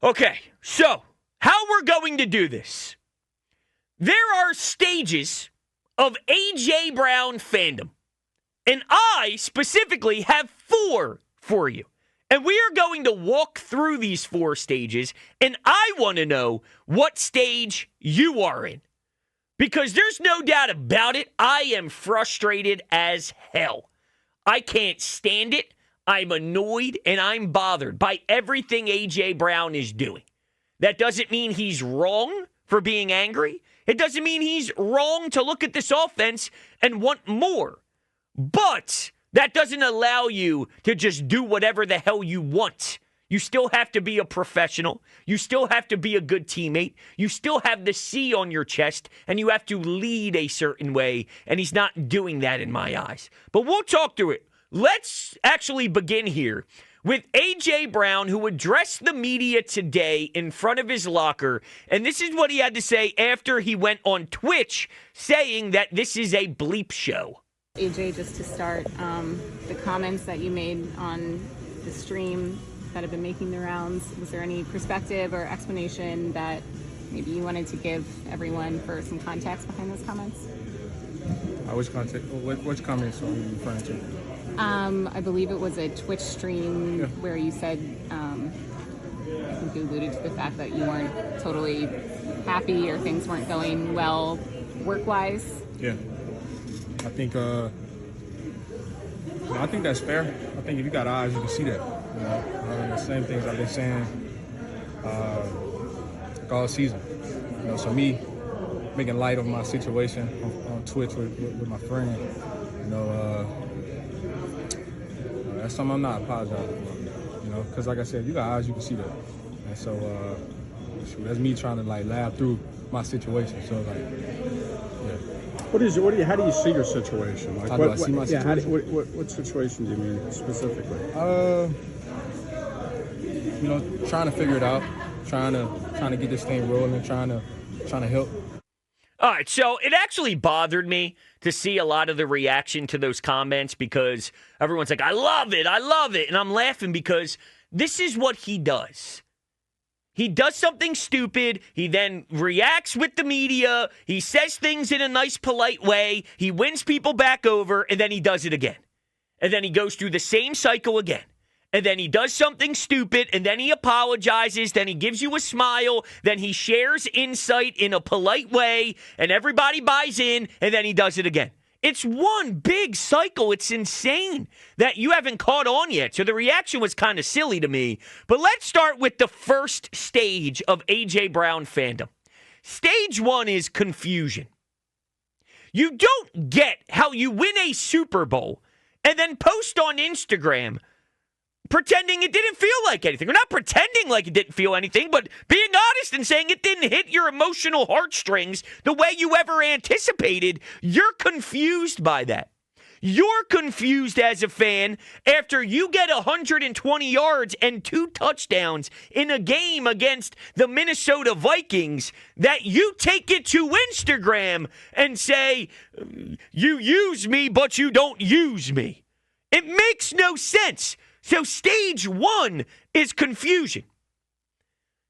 Okay, so how we're going to do this. There are stages of A.J. Brown fandom, and I specifically have 4 for you. And we are going to walk through these 4 stages, and I want to know what stage you are in. Because there's no doubt about it, I am frustrated as hell. I can't stand it. I'm annoyed and I'm bothered by everything A.J. Brown is doing. That doesn't mean he's wrong for being angry. It doesn't mean he's wrong to look at this offense and want more. But that doesn't allow you to just do whatever the hell you want. You still have to be a professional. You still have to be a good teammate. You still have the C on your chest, and you have to lead a certain way, and he's not doing that in my eyes. But we'll talk through it. Let's actually begin here with A.J. Brown, who addressed the media today in front of his locker. And this is what he had to say after he went on Twitch saying that this is a bleep show. AJ, just to start, the comments that you made on the stream that have been making the rounds, was there any perspective or explanation that maybe you wanted to give everyone for some context behind those comments? Which context? Which comments are you referring to? I believe it was a Twitch stream where you said, I think you alluded to the fact that you weren't totally happy or things weren't going well work-wise. Yeah. I think that's fair. I think if you got eyes, you can see that. You know, the same things I've been saying all season. You know, so me making light of my situation on Twitch with my friend, you know, that's something I'm not apologizing for. You know, because like I said, you got eyes, you can see that. And so that's me trying to like laugh through my situation. So like, yeah. How do you see your situation? Like, How do I see my situation? What situation do you mean specifically? You know, trying to figure it out, trying to get this thing rolling, trying to help. All right, so it actually bothered me to see a lot of the reaction to those comments because everyone's like, I love it. And I'm laughing because this is what he does. He does something stupid. He then reacts with the media. He says things in a nice, polite way. He wins people back over, and then he does it again. And then he goes through the same cycle again. And then he does something stupid, and then he apologizes, then he gives you a smile, then he shares insight in a polite way, and everybody buys in, and then he does it again. It's one big cycle. It's insane that you haven't caught on yet. So the reaction was kind of silly to me. But let's start with the first stage of A.J. Brown fandom. Stage 1 is confusion. You don't get how you win a Super Bowl and then post on Instagram pretending it didn't feel like anything. We're not pretending like it didn't feel anything, but being honest and saying it didn't hit your emotional heartstrings the way you ever anticipated. You're confused by that. You're confused as a fan after you get 120 yards and 2 touchdowns in a game against the Minnesota Vikings that you take it to Instagram and say, you use me, but you don't use me. It makes no sense. So stage 1 is confusion.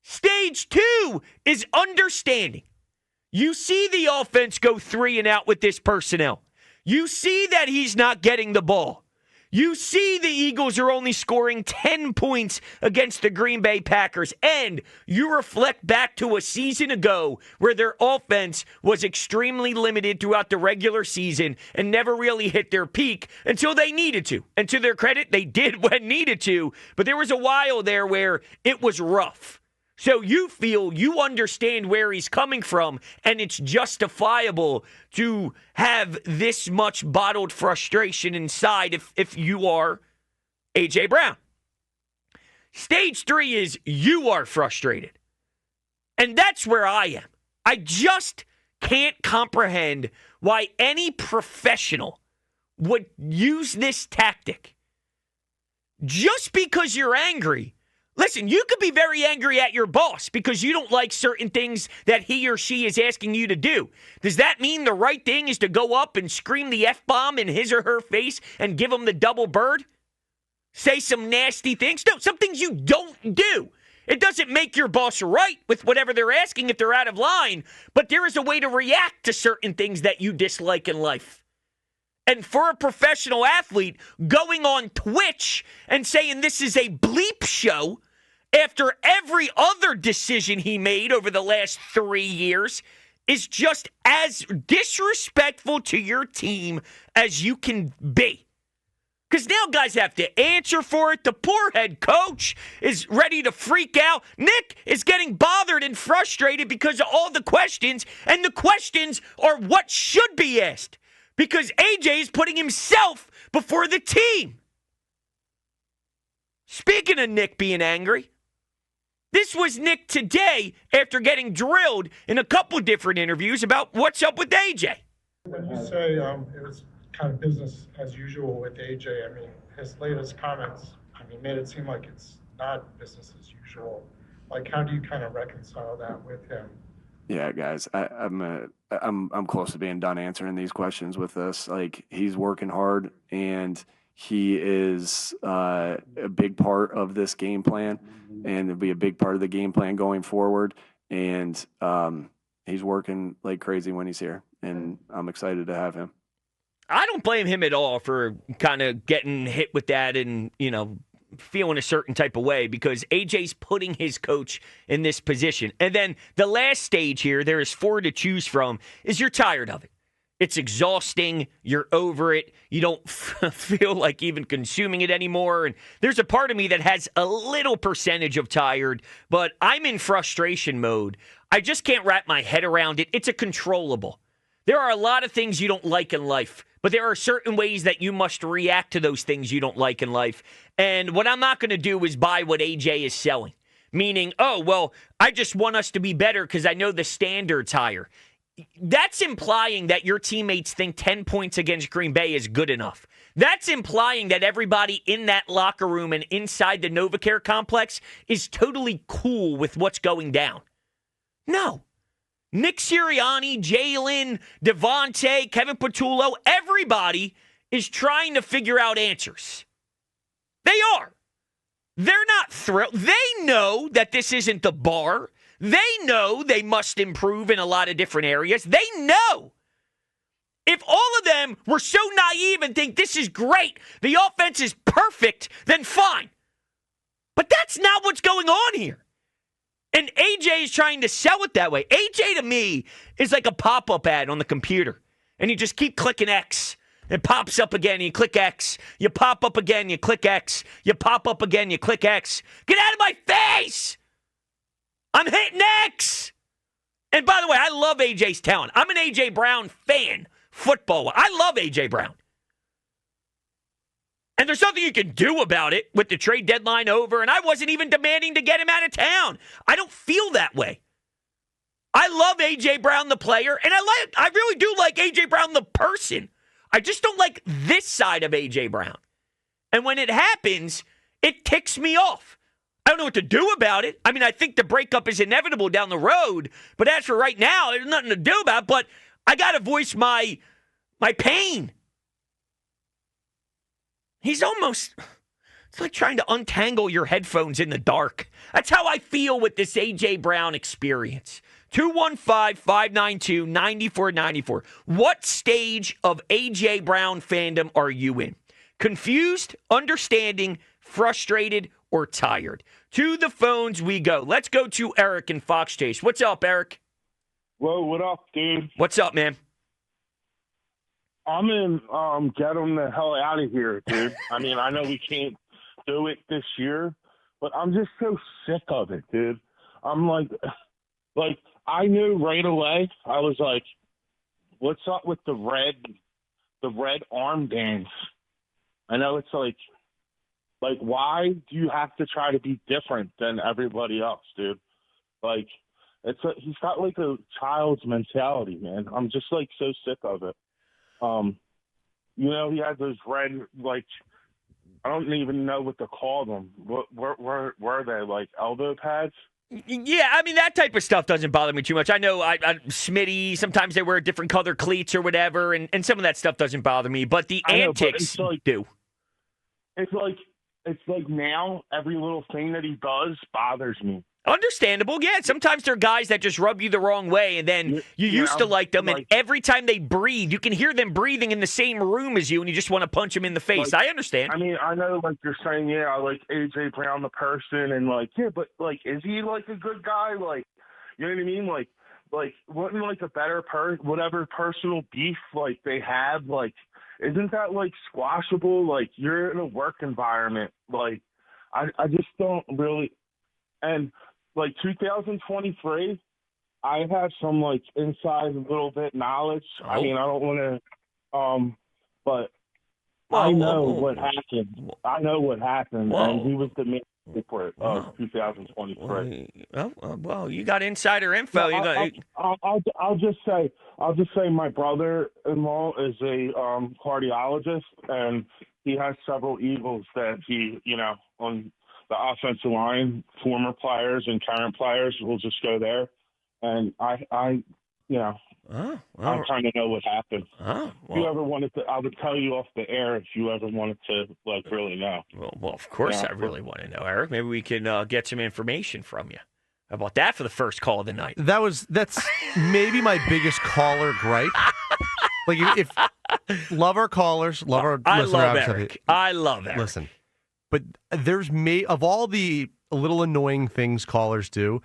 Stage 2 is understanding. You see the offense go 3 and out with this personnel. You see that he's not getting the ball. You see the Eagles are only scoring 10 points against the Green Bay Packers, and you reflect back to a season ago where their offense was extremely limited throughout the regular season and never really hit their peak until they needed to. And to their credit, they did when needed to, but there was a while there where it was rough. So you feel you understand where he's coming from, and it's justifiable to have this much bottled frustration inside if you are A.J. Brown. Stage 3 is you are frustrated. And that's where I am. I just can't comprehend why any professional would use this tactic. Just because you're angry. Listen, you could be very angry at your boss because you don't like certain things that he or she is asking you to do. Does that mean the right thing is to go up and scream the F-bomb in his or her face and give him the double bird? Say some nasty things? No, some things you don't do. It doesn't make your boss right with whatever they're asking if they're out of line, but there is a way to react to certain things that you dislike in life. And for a professional athlete, going on Twitch and saying this is a bleep show after every other decision he made over the last 3 years is just as disrespectful to your team as you can be. Because now guys have to answer for it. The poor head coach is ready to freak out. Nick is getting bothered and frustrated because of all the questions, and the questions are what should be asked because AJ is putting himself before the team. Speaking of Nick being angry, this was Nick today after getting drilled in a couple different interviews about what's up with AJ. When you say it was kind of business as usual with AJ, I mean, his latest comments, made it seem like it's not business as usual. Like, how do you kind of reconcile that with him? Yeah, guys, I'm close to being done answering these questions with this. Like, he's working hard, and he is a big part of this game plan, and it'll be a big part of the game plan going forward. And he's working like crazy when he's here, and I'm excited to have him. I don't blame him at all for kind of getting hit with that and, feeling a certain type of way because AJ's putting his coach in this position. And then the last stage here, there is 4 to choose from, is you're tired of it. It's exhausting. You're over it. You don't feel like even consuming it anymore. And there's a part of me that has a little percentage of tired, but I'm in frustration mode. I just can't wrap my head around it. It's a controllable. There are a lot of things you don't like in life, but there are certain ways that you must react to those things you don't like in life. And what I'm not going to do is buy what AJ is selling. Meaning, I just want us to be better because I know the standard's higher. That's implying that your teammates think 10 points against Green Bay is good enough. That's implying that everybody in that locker room and inside the NovaCare complex is totally cool with what's going down. No. Nick Sirianni, Jalen, Devontae, Kevin Patullo, everybody is trying to figure out answers. They are. They're not thrilled. They know that this isn't the bar. They know they must improve in a lot of different areas. They know. If all of them were so naive and think this is great, the offense is perfect, then fine. But that's not what's going on here. And AJ is trying to sell it that way. AJ to me is like a pop-up ad on the computer. And you just keep clicking X. It pops up again, you click X. You pop up again, you click X. You pop up again, you click X. Get out of my face! I'm hitting X! And by the way, I love AJ's talent. I'm an AJ Brown fan, football. I love AJ Brown. And there's nothing you can do about it with the trade deadline over, and I wasn't even demanding to get him out of town. I don't feel that way. I love AJ Brown, the player, and I really do like AJ Brown, the person. I just don't like this side of AJ Brown. And when it happens, it ticks me off. I don't know what to do about it. I think the breakup is inevitable down the road, but as for right now, there's nothing to do about it, but I got to voice my pain. He's almost, it's like trying to untangle your headphones in the dark. That's how I feel with this A.J. Brown experience. 215-592-9494. What stage of A.J. Brown fandom are you in? Confused, understanding, frustrated, or tired? To the phones we go. Let's go to Eric in Fox Chase. What's up, Eric? Whoa, what up, dude? What's up, man? I'm in get them the hell out of here, dude. I know we can't do it this year, but I'm just so sick of it, dude. I'm like I knew right away. I was like, what's up with the red armbands? I know it's like why do you have to try to be different than everybody else, dude? He's got like a child's mentality, man. I'm just so sick of it. He had those red, I don't even know what to call them. What were they, elbow pads? Yeah, that type of stuff doesn't bother me too much. I know Smitty, sometimes they wear different color cleats or whatever, and some of that stuff doesn't bother me, but the antics do. It's like now every little thing that he does bothers me. Understandable. Yeah, sometimes there are guys that just rub you the wrong way, and then you used to like them, and every time they breathe, you can hear them breathing in the same room as you, and you just want to punch them in the face. I understand. I mean, I know, like, you're saying, I like AJ Brown, the person, and, like, but, like, is he, like, a good guy? Like, you know what I mean? Like, wouldn't, like, a better whatever personal beef, like, they have, like, isn't that, like, squashable? Like, you're in a work environment. Like, I just don't really, and, like, 2023, I have some, like, inside a little bit knowledge. I mean, I don't want to, but I know what happened. I know what happened, and he was the main culprit of 2023. Well, you got insider info. I'll just say my brother-in-law is a cardiologist, and he has several Eagles that he, on the offensive line, former players and current players will just go there. And I kind of know what happened. If you ever wanted to, I would tell you off the air if you ever wanted to, like, really know. Well, of course I really want to know, Eric. Maybe we can get some information from you. How about that for the first call of the night? That's maybe my biggest caller gripe. Like, if love our callers, love our listeners. I love Eric. Listen. But there's of all the little annoying things callers do,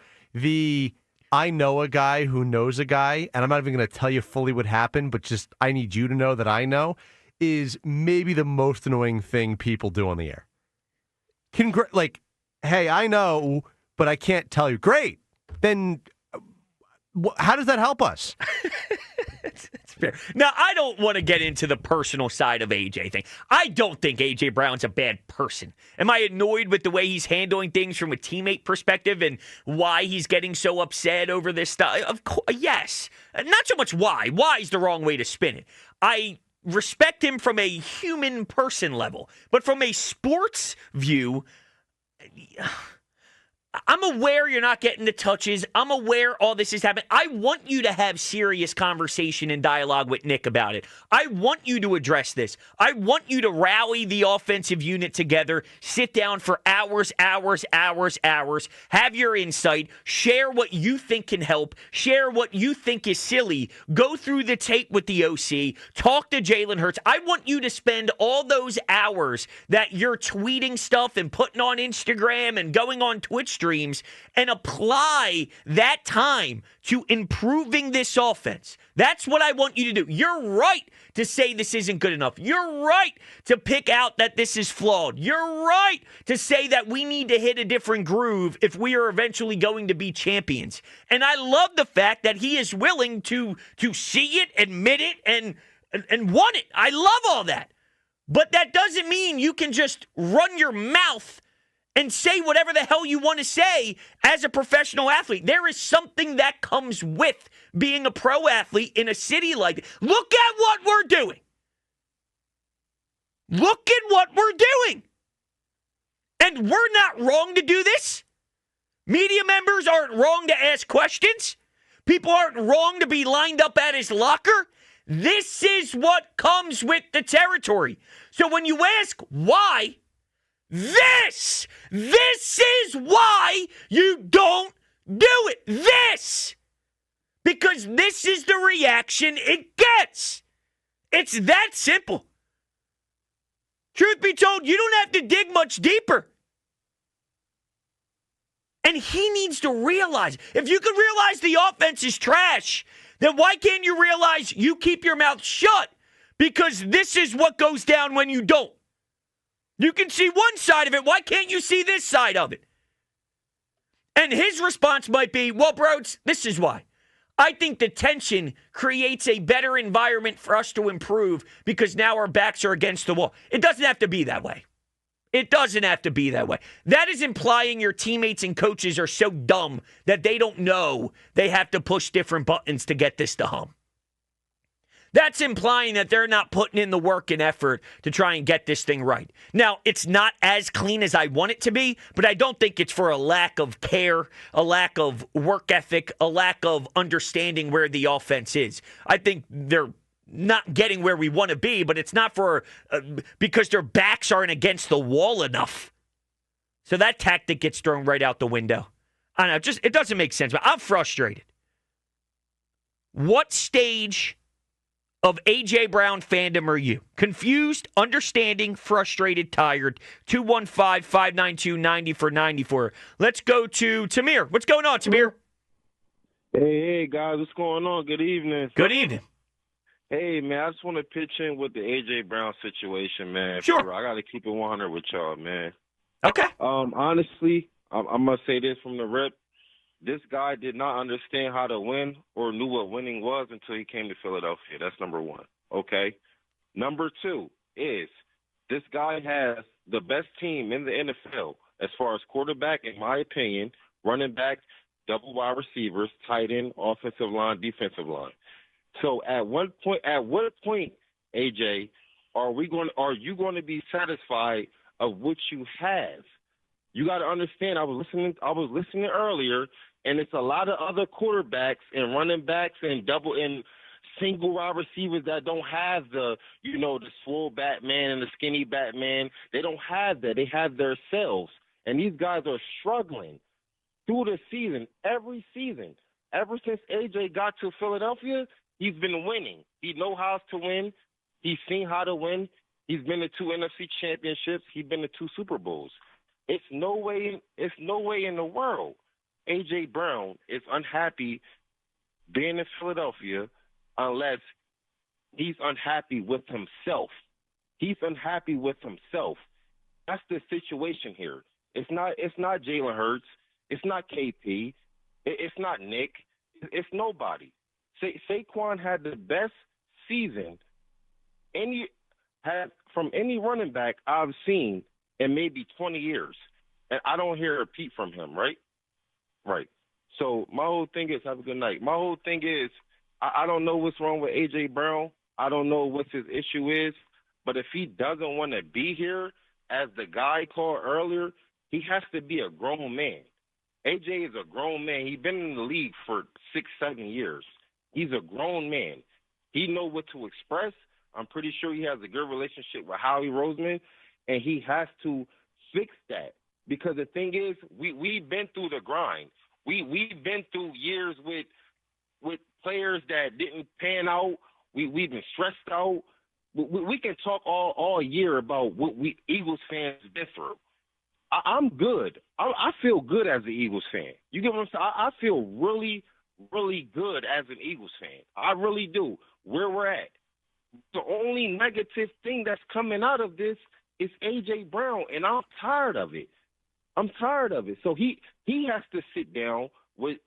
I know a guy who knows a guy, and I'm not even going to tell you fully what happened, but just I need you to know that I know, is maybe the most annoying thing people do on the air. Like, hey, I know, but I can't tell you. Great. Then how does that help us? It's fair. Now, I don't want to get into the personal side of AJ thing. I don't think AJ Brown's a bad person. Am I annoyed with the way he's handling things from a teammate perspective and why he's getting so upset over this stuff? Of course, yes. Not so much why. Why's the wrong way to spin it. I respect him from a human person level, but from a sports view, I'm aware you're not getting the touches. I'm aware all this is happening. I want you to have serious conversation and dialogue with Nick about it. I want you to address this. I want you to rally the offensive unit together, sit down for hours, have your insight, share what you think can help, share what you think is silly, go through the tape with the OC, talk to Jalen Hurts. I want you to spend all those hours that you're tweeting stuff and putting on Instagram and going on Twitch streams and apply that time to improving this offense. That's what I want you to do. You're right to say this isn't good enough. You're right to pick out that this is flawed. You're right to say that we need to hit a different groove if we are eventually going to be champions. And I love the fact that he is willing to see it, admit it, and want it. I love all that. But that doesn't mean you can just run your mouth and say whatever the hell you want to say as a professional athlete. There is something that comes with being a pro athlete in a city like this. Look at what we're doing. Look at what we're doing. And we're not wrong to do this. Media members aren't wrong to ask questions. People aren't wrong to be lined up at his locker. This is what comes with the territory. So when you ask why, this is why you don't do it. Because this is the reaction it gets. It's that simple. Truth be told, you don't have to dig much deeper. And he needs to realize, if you can realize the offense is trash, then why can't you realize you keep your mouth shut? Because this is what goes down when you don't. You can see one side of it. Why can't you see this side of it? And his response might be, well, Brodes, this is why. I think the tension creates a better environment for us to improve because now our backs are against the wall. It doesn't have to be that way. It doesn't have to be that way. That is implying your teammates and coaches are so dumb that they don't know they have to push different buttons to get this to hum. That's implying that they're not putting in the work and effort to try and get this thing right. Now, it's not as clean as I want it to be, but I don't think it's for a lack of care, a lack of work ethic, a lack of understanding where the offense is. I think they're not getting where we want to be, but it's not for because their backs aren't against the wall enough. So that tactic gets thrown right out the window. I don't know, it doesn't make sense, but I'm frustrated. What stage of A.J. Brown fandom are you? Confused, understanding, frustrated, tired. 215-592-9494. Let's go to Tamir. What's going on, Tamir? Hey, guys, what's going on? Good evening. Good evening. Hey, man, I just want to pitch in with the A.J. Brown situation, man. Sure. I got to keep it 100 with y'all, man. Okay. Honestly, I'm going to say this from the rip. This guy did not understand how to win or knew what winning was until he came to Philadelphia. That's number one, okay? Number two is this guy has the best team in the NFL as far as quarterback, in my opinion, running back, double wide receivers, tight end, offensive line, defensive line. So at what point, AJ, are you going to be satisfied of what you have? You got to understand. I was listening earlier, and it's a lot of other quarterbacks and running backs and double and single wide receivers that don't have the swole Batman and the skinny Batman. They don't have that. They have themselves, and these guys are struggling through the season, every season. Ever since AJ got to Philadelphia, he's been winning. He knows how to win. He's seen how to win. He's been to 2 NFC championships. He's been to 2 Super Bowls. It's no way in the world A.J. Brown is unhappy being in Philadelphia unless he's unhappy with himself. He's unhappy with himself. That's the situation here. It's not Jalen Hurts. It's not KP. It's not Nick. It's nobody. Saquon had the best season from any running back I've seen in maybe 20 years. And I don't hear a peep from him, right? Right. So my whole thing is, have a good night. My whole thing is, I don't know what's wrong with A.J. Brown. I don't know what his issue is. But if he doesn't want to be here, as the guy called earlier, he has to be a grown man. A.J. is a grown man. He's been in the league for 6-7 years. He's a grown man. He knows what to express. I'm pretty sure he has a good relationship with Howie Roseman, and he has to fix that. Because the thing is, we've been through the grind. We've been through years with players that didn't pan out. We've been stressed out. We can talk all year about what we Eagles fans been through. I'm good. I feel good as an Eagles fan. You get what I'm saying? I feel really, really good as an Eagles fan. I really do. Where we're at. The only negative thing that's coming out of this is A.J. Brown, and I'm tired of it. I'm tired of it. So he has to sit down with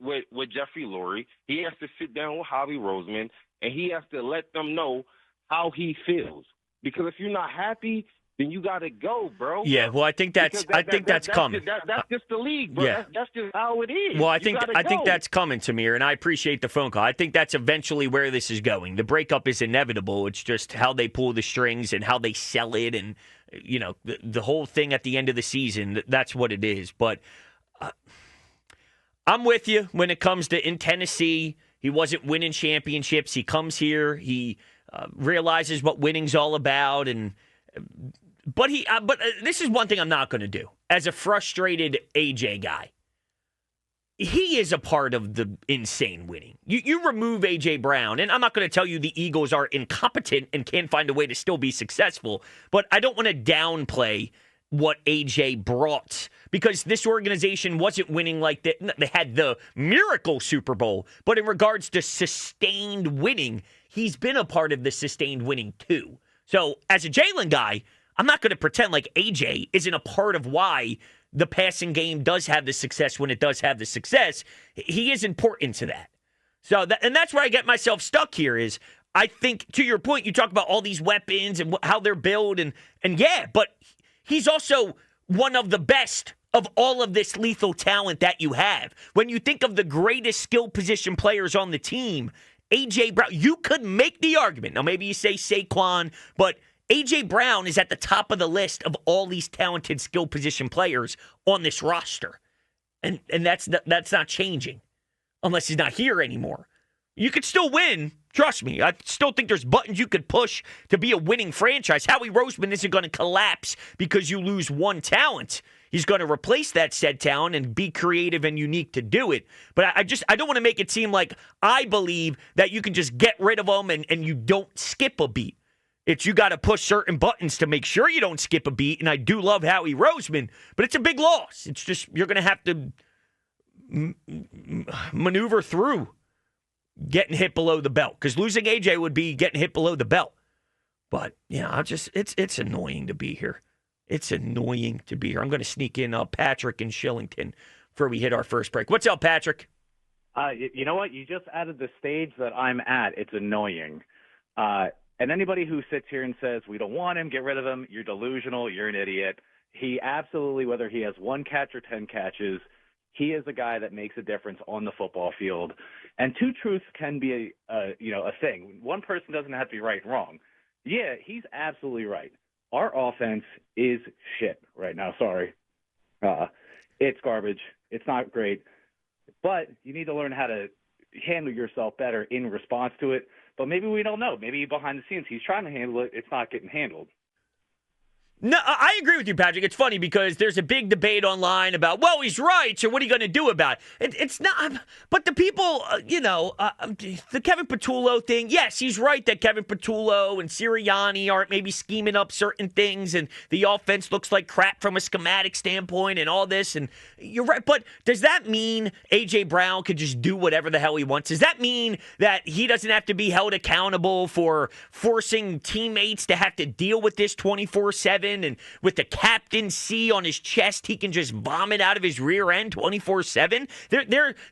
Jeffrey Lurie. He has to sit down with Howie Roseman, and he has to let them know how he feels. Because if you're not happy, then you got to go, bro. Yeah, well, I think that's coming. That's just the league, bro. Yeah. That's just how it is. Well, I think that's coming, Tamir, and I appreciate the phone call. I think that's eventually where this is going. The breakup is inevitable. It's just how they pull the strings and how they sell it, and the whole thing at the end of the season. That's what it is. But I'm with you when it comes to in Tennessee. He wasn't winning championships. He comes here. He realizes what winning's all about, But this is one thing I'm not going to do. As a frustrated AJ guy, he is a part of the insane winning. You remove AJ Brown, and I'm not going to tell you the Eagles are incompetent and can't find a way to still be successful, but I don't want to downplay what AJ brought, because this organization wasn't winning like that. They had the miracle Super Bowl, but in regards to sustained winning, he's been a part of the sustained winning too. So as a Jalen guy, I'm not going to pretend like AJ isn't a part of why the passing game does have the success when it does have the success. He is important to that. So and that's where I get myself stuck here is, I think, to your point, you talk about all these weapons and how they're built, and yeah, but he's also one of the best of all of this lethal talent that you have. When you think of the greatest skill position players on the team, A.J. Brown, you could make the argument. Now, maybe you say Saquon, but A.J. Brown is at the top of the list of all these talented skill position players on this roster. And that's not changing unless he's not here anymore. You could still win. Trust me. I still think there's buttons you could push to be a winning franchise. Howie Roseman isn't going to collapse because you lose one talent. He's going to replace that said talent and be creative and unique to do it. But I don't want to make it seem like I believe that you can just get rid of him and you don't skip a beat. It's you got to push certain buttons to make sure you don't skip a beat. And I do love Howie Roseman, but it's a big loss. It's just you're going to have to maneuver through getting hit below the belt, because losing AJ would be getting hit below the belt. But it's annoying to be here. It's annoying to be here. I'm going to sneak in Patrick in Shillington before we hit our first break. What's up, Patrick? You know what? You just added the stage that I'm at. It's annoying. And anybody who sits here and says, we don't want him, get rid of him, you're delusional, you're an idiot. He absolutely, whether he has 1 catch or 10 catches, he is a guy that makes a difference on the football field. And two truths can be a thing. One person doesn't have to be right and wrong. Yeah, he's absolutely right. Our offense is shit right now. Sorry. It's garbage. It's not great. But you need to learn how to handle yourself better in response to it. But maybe we don't know. Maybe behind the scenes he's trying to handle it. It's not getting handled. No, I agree with you, Patrick. It's funny because there's a big debate online about, well, he's right, so what are you going to do about it? It's not, but the people, the Kevin Patullo thing, yes, he's right that Kevin Patullo and Sirianni aren't maybe scheming up certain things, and the offense looks like crap from a schematic standpoint and all this, and you're right, but does that mean A.J. Brown could just do whatever the hell he wants? Does that mean that he doesn't have to be held accountable for forcing teammates to have to deal with this 24/7? And with the captain C on his chest, he can just vomit out of his rear end 24/7.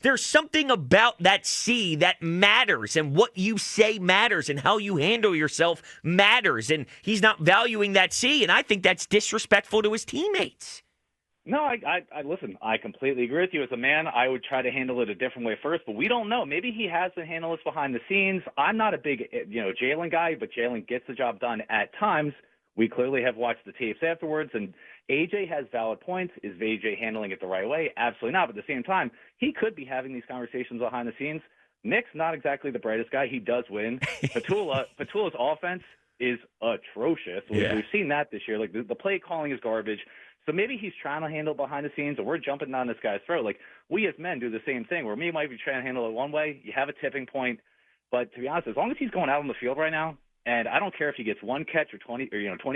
There's something about that C that matters, and what you say matters, and how you handle yourself matters. And he's not valuing that C, and I think that's disrespectful to his teammates. No, I listen, I completely agree with you. As a man, I would try to handle it a different way first, but we don't know. Maybe he has to handle this behind the scenes. I'm not a big, Jalen guy, but Jalen gets the job done at times. We clearly have watched the tapes afterwards, and AJ has valid points. Is AJ handling it the right way? Absolutely not. But at the same time, he could be having these conversations behind the scenes. Nick's not exactly the brightest guy. He does win. Patula's offense is atrocious. Yeah. We've seen that this year. Like, the play calling is garbage. So maybe he's trying to handle it behind the scenes, or we're jumping down this guy's throat. Like, we as men do the same thing, where me might be trying to handle it one way. You have a tipping point. But to be honest, as long as he's going out on the field right now, and I don't care if he gets 1 catch or 20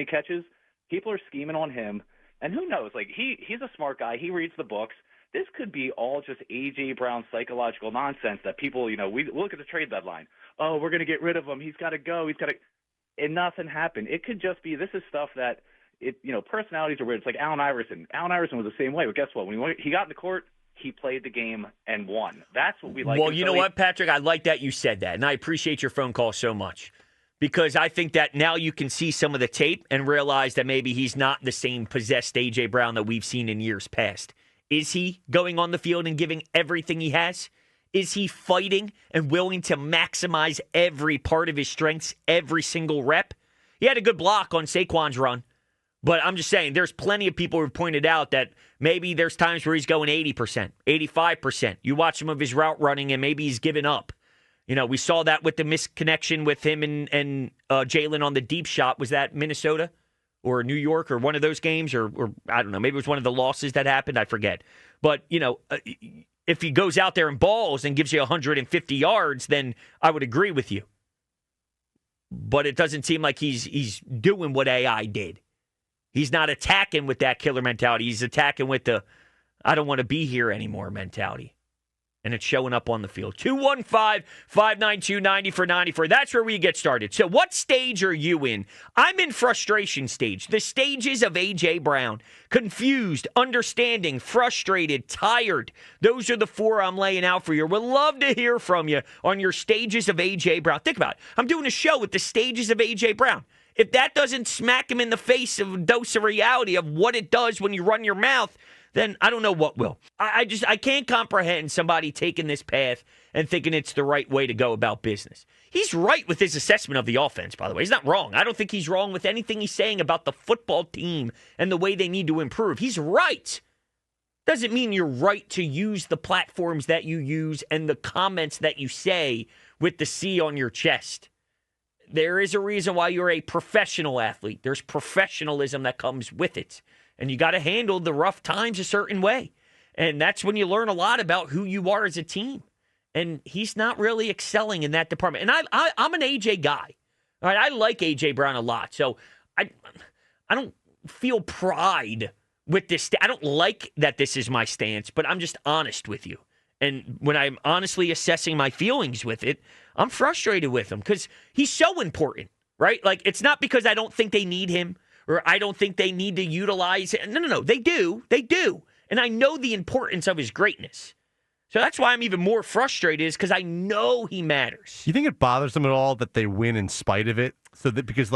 catches, people are scheming on him. And who knows? Like, he's a smart guy. He reads the books. This could be all just A.J. Brown's psychological nonsense that people, we look at the trade deadline. Oh, we're going to get rid of him. He's got to go. And nothing happened. It could just be, this is stuff that, personalities are weird. It's like Allen Iverson. Allen Iverson was the same way. But guess what? When he got in the court, he played the game and won. That's what we like. Well, you know what, Patrick? I like that you said that. And I appreciate your phone call so much. Because I think that now you can see some of the tape and realize that maybe he's not the same possessed A.J. Brown that we've seen in years past. Is he going on the field and giving everything he has? Is he fighting and willing to maximize every part of his strengths, every single rep? He had a good block on Saquon's run. But I'm just saying, there's plenty of people who've pointed out that maybe there's times where he's going 80%, 85%. You watch some of his route running and maybe he's given up. We saw that with the misconnection with him and Jalen on the deep shot. Was that Minnesota or New York or one of those games? Or I don't know. Maybe it was one of the losses that happened. I forget. But, if he goes out there and balls and gives you 150 yards, then I would agree with you. But it doesn't seem like he's doing what AI did. He's not attacking with that killer mentality. He's attacking with the I don't want to be here anymore mentality. And it's showing up on the field. 215-592-9494. That's where we get started. So what stage are you in? I'm in frustration stage. The stages of A.J. Brown. Confused, understanding, frustrated, tired. Those are the 4 I'm laying out for you. We'd love to hear from you on your stages of A.J. Brown. Think about it. I'm doing a show with the stages of A.J. Brown. If that doesn't smack him in the face of a dose of reality of what it does when you run your mouth, then I don't know what will. I can't comprehend somebody taking this path and thinking it's the right way to go about business. He's right with his assessment of the offense, by the way. He's not wrong. I don't think he's wrong with anything he's saying about the football team and the way they need to improve. He's right. Doesn't mean you're right to use the platforms that you use and the comments that you say with the C on your chest. There is a reason why you're a professional athlete. There's professionalism that comes with it. and you got to handle the rough times a certain way. And that's when you learn a lot about who you are as a team. And he's not really excelling in that department. And I'm an AJ guy. All right, I like AJ Brown a lot. So I don't feel pride with this. I don't like that this is my stance, but I'm just honest with you. And when I'm honestly assessing my feelings with it, I'm frustrated with him because he's so important, right? Like, it's not because I don't think they need him or I don't think they need to utilize it. No. They do. They do. And I know the importance of his greatness. So that's why I'm even more frustrated, is because I know he matters. You think it bothers them at all that they win in spite of it? So that because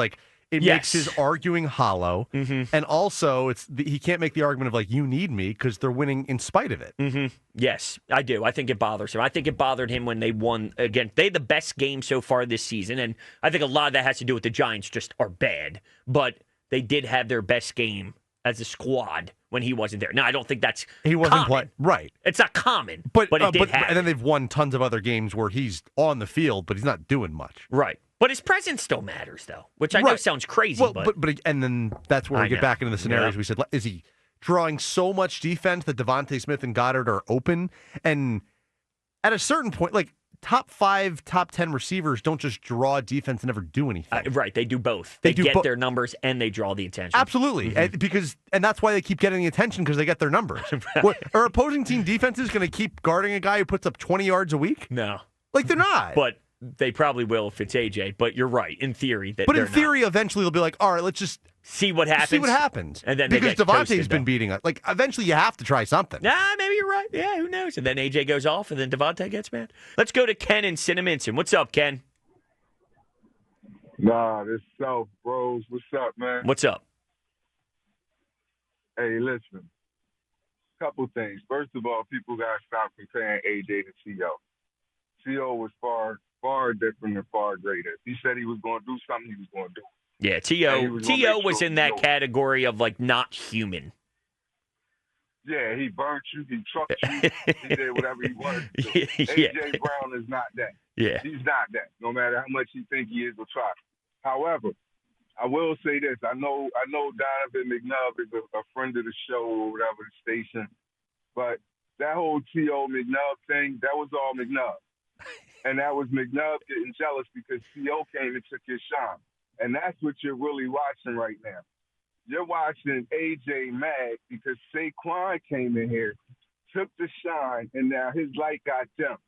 it makes his arguing hollow, and also he can't make the argument of like, you need me, because they're winning in spite of it. Yes, I do. I think it bothers him. I think it bothered him when they won again. They had the best game so far this season, and I think a lot of that has to do with the Giants just are bad, but they did have their best game as a squad when he wasn't there. Now, I don't think that's he wasn't playing. Right. It's not common, but it did happen. And then they've won tons of other games where he's on the field, but he's not doing much. Right. But his presence still matters, though, which I know sounds crazy. Well, but and then that's where we get back into the scenarios. Yeah. We said, is he drawing so much defense that Devontae Smith and Goddard are open? And at a certain point, like, top 5, top 10 receivers don't just draw defense and never do anything. Right, they do both. They get their numbers and they draw the attention. Absolutely, and that's why they keep getting the attention, because they get their numbers. Are opposing team defenses going to keep guarding a guy who puts up 20 yards a week? No, like they're not. But they probably will if it's AJ. But you're right, in theory. But in theory, eventually they'll be like, all right, let's just see what happens. And then because Devontae's been beating us. Like, eventually you have to try something. Maybe you're right. Yeah, who knows? And then AJ goes off, and then Devontae gets mad. Let's go to Ken in Cinnaminson. What's up, Ken? Nah, this South, bros. What's up, man? What's up? Hey, listen. Couple things. First of all, people got to stop comparing AJ to T.O. T.O. was far different and far greater. If he said he was going to do something, he was going to do it. Yeah, T.O. was in that category of, like, not human. Yeah, he burnt you. He trucked you. He did whatever he wanted to do. AJ Brown is not that. Yeah. He's not that, no matter how much you think he is or try. However, I will say this. I know Donovan McNubb is a friend of the show or whatever, the station. But that whole T.O. McNubb thing, that was all McNubb. And that was McNubb getting jealous because T.O. came and took his shine. And that's what you're really watching right now. You're watching AJ mad because Saquon came in here, took the shine, and now his light got dimmed.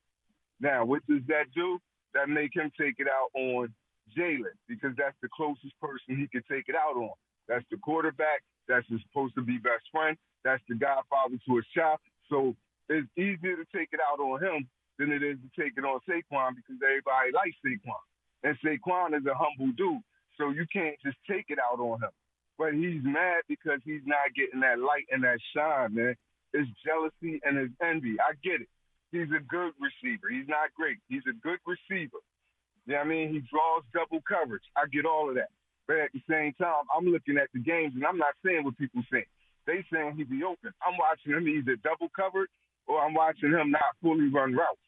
Now, what does that do? That make him take it out on Jalen, because that's the closest person he could take it out on. That's the quarterback. That's his supposed to be best friend. That's the godfather to his child. So it's easier to take it out on him than it is to take it on Saquon, because everybody likes Saquon. And Saquon is a humble dude, so you can't just take it out on him. But he's mad because he's not getting that light and that shine, man. It's jealousy and it's envy. I get it. He's a good receiver. He's not great. He's a good receiver. You know what I mean? He draws double coverage. I get all of that. But at the same time, I'm looking at the games, and I'm not saying what people say. They saying he be open. I'm watching him either double covered or I'm watching him not fully run routes.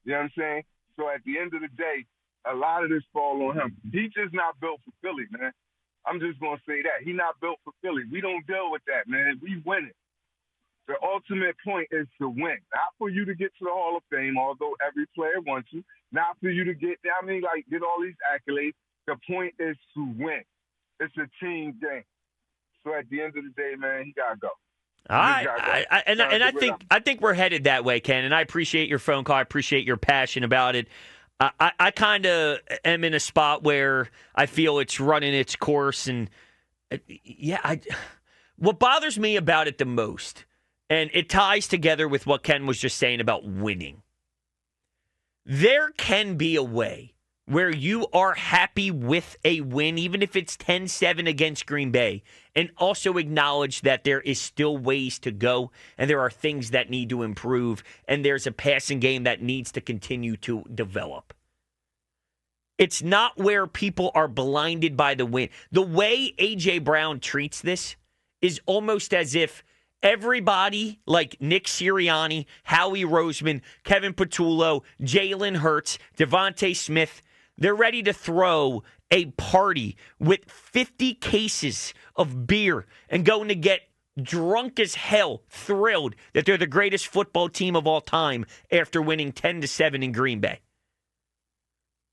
You know what I'm saying? So at the end of the day, a lot of this fall on him. He's just not built for Philly, man. I'm just going to say that. He's not built for Philly. We don't deal with that, man. We win it. The ultimate point is to win. Not for you to get to the Hall of Fame, although every player wants you. Not for you to get all these accolades. The point is to win. It's a team game. So at the end of the day, man, he got to go. I think we're headed that way, Ken, and I appreciate your phone call. I appreciate your passion about it. I kind of am in a spot where I feel it's running its course, and what bothers me about it the most, and it ties together with what Ken was just saying about winning. There can be a way where you are happy with a win, even if it's 10-7 against Green Bay, and also acknowledge that there is still ways to go, and there are things that need to improve, and there's a passing game that needs to continue to develop. It's not where people are blinded by the win. The way A.J. Brown treats this is almost as if everybody like Nick Sirianni, Howie Roseman, Kevin Patullo, Jalen Hurts, Devontae Smith, they're ready to throw a party with 50 cases of beer and going to get drunk as hell, thrilled that they're the greatest football team of all time after winning 10-7 in Green Bay.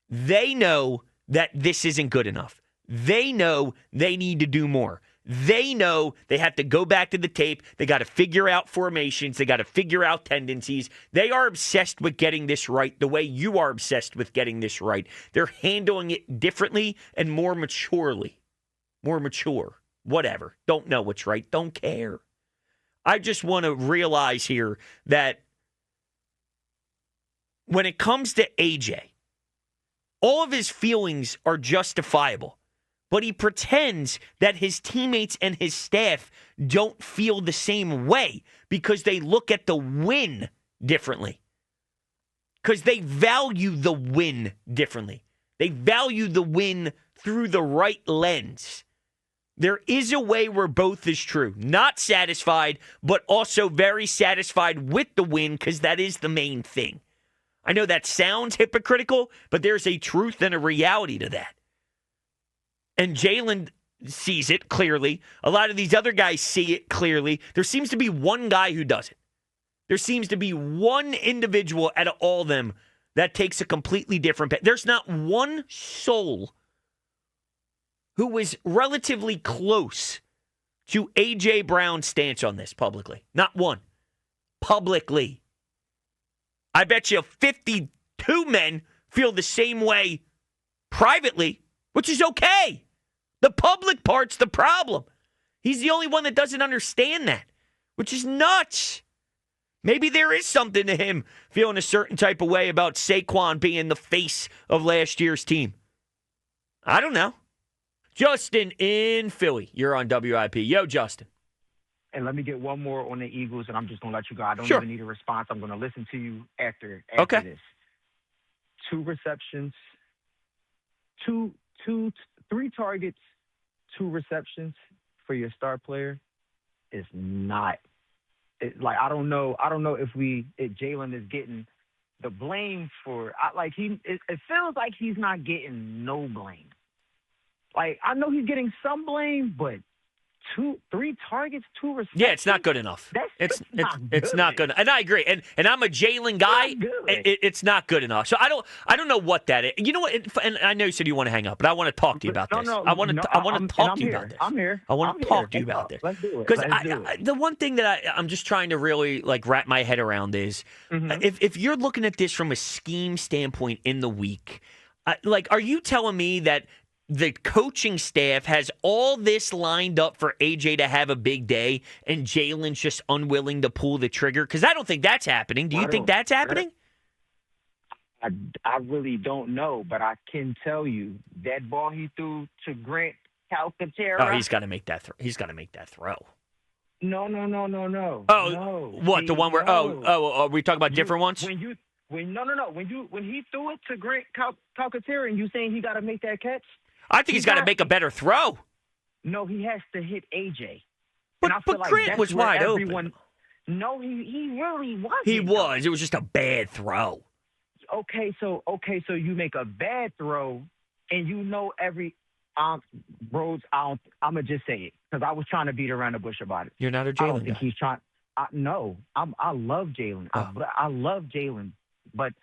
They know that this isn't good enough. They know they need to do more. They know they have to go back to the tape. They got to figure out formations. They got to figure out tendencies. They are obsessed with getting this right the way you are obsessed with getting this right. They're handling it differently and more maturely. More mature. Whatever. Don't know what's right. Don't care. I just want to realize here that when it comes to AJ, all of his feelings are justifiable. But he pretends that his teammates and his staff don't feel the same way because they look at the win differently. Because they value the win differently. They value the win through the right lens. There is a way where both is true. Not satisfied, but also very satisfied with the win because that is the main thing. I know that sounds hypocritical, but there's a truth and a reality to that. And Jalen sees it clearly. A lot of these other guys see it clearly. There seems to be one guy who doesn't. There seems to be one individual out of all of them that takes a completely different path. There's not one soul who was relatively close to A.J. Brown's stance on this publicly. Not one. Publicly. I bet you 52 men feel the same way privately, which is okay. The public part's the problem. He's the only one that doesn't understand that, which is nuts. Maybe there is something to him feeling a certain type of way about Saquon being the face of last year's team. I don't know. Justin in Philly. You're on WIP. Yo, Justin. And let me get one more on the Eagles, and I'm just going to let you go. I don't Sure. even need a response. I'm going to listen to you after Okay. this. 2 receptions, 3 targets, 2 receptions for your star player is not. I don't know if Jalen is getting the blame for. It feels like he's not getting no blame. Like, I know he's getting some blame, but 3 targets, 2 receptions. Yeah, it's not good enough. It's not good. And I agree. And I'm a Jalen guy. It's not good enough. So I don't know what that is. You know what? And I know you said you want to hang up, but I want to talk to you about this. I want to talk to you about this. I'm here. I want to talk to you about this. Let's do it. Because the one thing that I'm just trying to really wrap my head around is if you're looking at this from a scheme standpoint in the week, are you telling me that the coaching staff has all this lined up for AJ to have a big day and Jalen's just unwilling to pull the trigger? Because I don't think that's happening. Do you think that's happening? I really don't know, but I can tell you that ball he threw to Grant Calcaterra. Oh, he's got to make that. He's got to make that throw. No. Oh, no. What? The one where? No. Oh, are we talking about different ones? When he threw it to Grant Calcaterra, and you saying he got to make that catch? I think he's got to make a better throw. No, he has to hit AJ. But Grant was wide open. No, he really wasn't. He was. It was just a bad throw. Okay, so you make a bad throw, and you know Brodes. I'm gonna just say it because I was trying to beat around the bush about it. You're not a Jalen guy. I don't think he's trying. No, I love Jalen. I love Jalen, but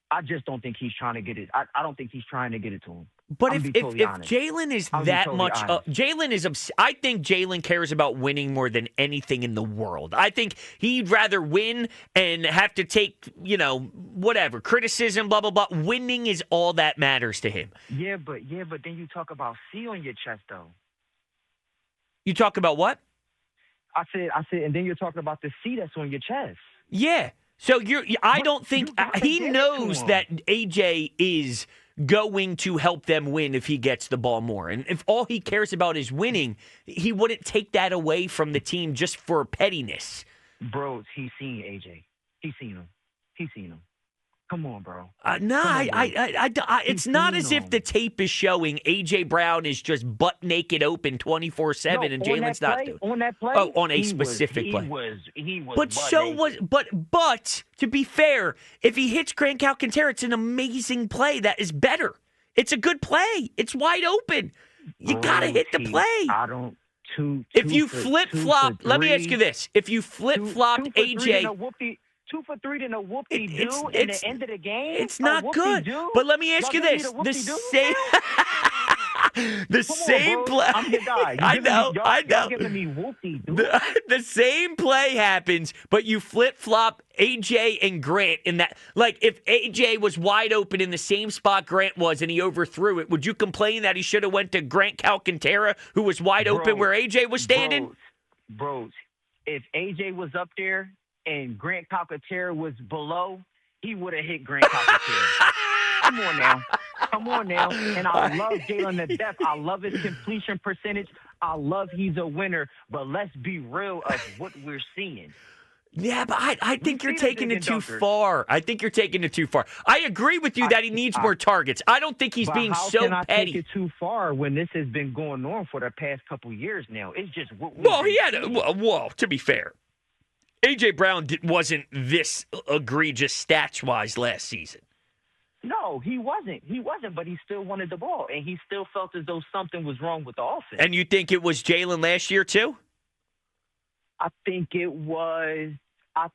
I just don't think he's trying to get it. I don't think he's trying to get it to him. But if Jalen is that much, Jalen is. I think Jalen cares about winning more than anything in the world. I think he'd rather win and have to take, whatever criticism, blah blah blah. Winning is all that matters to him. Yeah, but then you talk about C on your chest, though. You talk about what? I said, and then you're talking about the C that's on your chest. Yeah. So I don't think he knows that AJ is going to help them win if he gets the ball more. And if all he cares about is winning, he wouldn't take that away from the team just for pettiness. Bro, he's seen AJ. He's seen him. Come on, bro. It's not as if the tape is showing A.J. Brown is just butt naked open 24/7 and Jalen's not doing. On that play, on a specific play. He was. But so was. But to be fair, if he hits Grant Alcantara, it's an amazing play. That is better. It's a good play. It's wide open. You gotta hit the play. If you flip-flop, let me ask you this. If you flip-flopped AJ... 2 for 3 than a whoopty-doo in the end of the game? It's not good. But let me ask you this. The same play. I'm your guy. I know. Y'all giving me whoopty-doo. The same play happens, but you flip-flop AJ and Grant in that. Like, if AJ was wide open in the same spot Grant was and he overthrew it, would you complain that he should have went to Grant Calcaterra, who was wide open where AJ was standing? Brodes, if AJ was up there and Grant Calcaterra was below, he would have hit Grant Calcaterra. Come on now. And I love Jalen to death. I love his completion percentage. I love he's a winner. But let's be real of what we're seeing. Yeah, but I think you're taking it too far. I think you're taking it too far. I agree with you that he needs more targets. I don't think he's being so petty. How can I take it too far when this has been going on for the past couple years now? It's just what to be fair, A.J. Brown wasn't this egregious stats-wise last season. No, he wasn't. But he still wanted the ball, and he still felt as though something was wrong with the offense. And you think it was Jalen last year, too? I think it was. I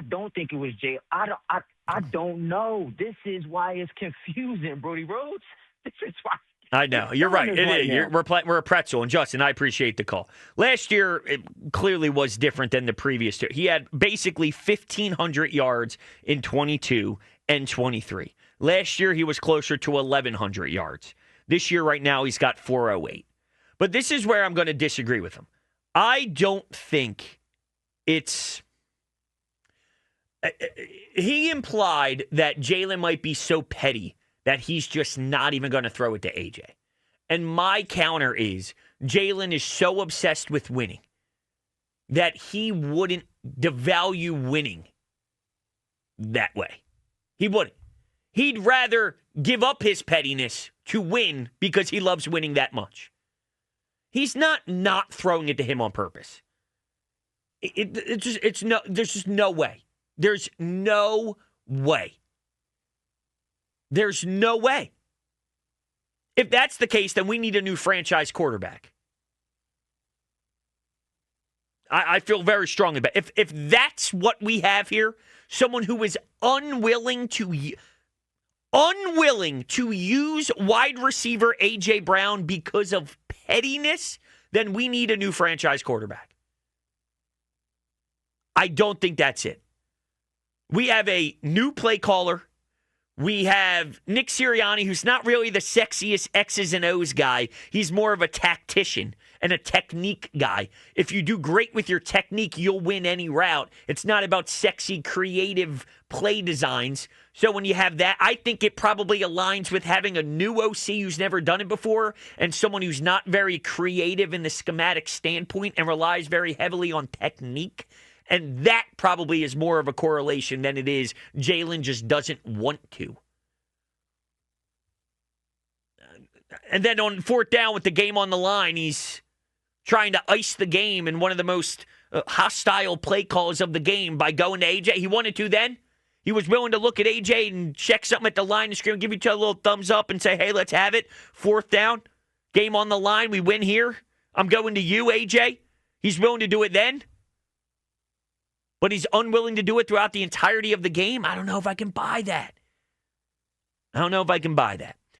don't think it was Jalen. I don't know. This is why it's confusing, Brody Rhodes. This is why. I know. You're right. It is. We're a pretzel. And, Justin, I appreciate the call. Last year, it clearly was different than the previous year. He had basically 1,500 yards in 22 and 23. Last year, he was closer to 1,100 yards. This year, right now, he's got 408. But this is where I'm going to disagree with him. I don't think it's... He implied that Jalen might be so petty that he's just not even going to throw it to AJ. And my counter is Jalen is so obsessed with winning that he wouldn't devalue winning that way. He wouldn't. He'd rather give up his pettiness to win because he loves winning that much. He's not throwing it to him on purpose. There's just no way. There's no way. There's no way. If that's the case, then we need a new franchise quarterback. I feel very strongly about it. If that's what we have here, someone who is unwilling to use wide receiver A.J. Brown because of pettiness, then we need a new franchise quarterback. I don't think that's it. We have a new play caller. We have Nick Sirianni, who's not really the sexiest X's and O's guy. He's more of a tactician and a technique guy. If you do great with your technique, you'll win any route. It's not about sexy, creative play designs. So when you have that, I think it probably aligns with having a new OC who's never done it before and someone who's not very creative in the schematic standpoint and relies very heavily on technique. And that probably is more of a correlation than it is Jalen just doesn't want to. And then on fourth down with the game on the line, he's trying to ice the game in one of the most hostile play calls of the game by going to AJ. He wanted to then. He was willing to look at AJ and check something at the line and scream, give each other a little thumbs up and say, hey, let's have it. Fourth down, game on the line, we win here. I'm going to you, AJ. He's willing to do it then. But he's unwilling to do it throughout the entirety of the game. I don't know if I can buy that.